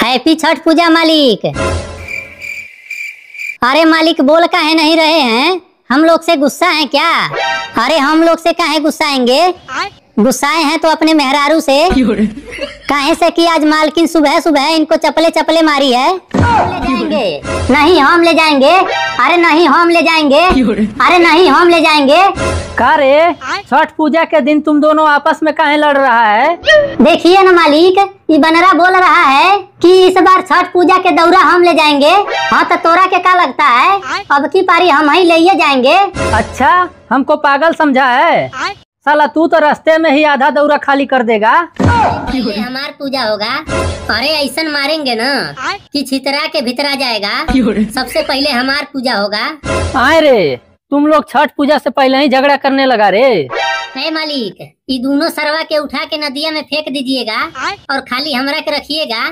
Happy Chhath पूजा मालिक। अरे मालिक बोल काहे नहीं रहे हैं? हम लोग से गुस्सा है क्या? अरे हम लोग से काहे गुस्साएंगे? गुस्साए हैं तो अपने मेहरारू से। काहे से कि आज मालकिन सुबह सुबह इनको चपले चपले मारी है। ले जाएंगे नहीं हम ले जाएंगे। अरे नहीं हम ले जाएंगे। अरे नहीं हम ले जाएंगे। का रे छठ पूजा के दिन तुम दोनों आपस में काहे लड़ रहा है? देखिए न मालिक, ये बनरा बोल रहा है कि इस बार छठ पूजा के दौरा हम ले जाएंगे। हाँ तो तोरा के क्या लगता है? अब की पारी हम ही ले जाएंगे। अच्छा हमको पागल समझा है? साला तू तो रास्ते में ही आधा दौरा खाली कर देगा। पहले हमार पूजा होगा। अरे ऐसा मारेंगे ना कि छितरा के भीतरा जाएगा। सबसे पहले हमार पूजा होगा। आए रे तुम लोग छठ पूजा से पहले ही झगड़ा करने लगा रे। है मालिक, ये दोनों सरवा के उठा के नदिया में फेंक दीजिएगा और खाली हमरा के रखिएगा।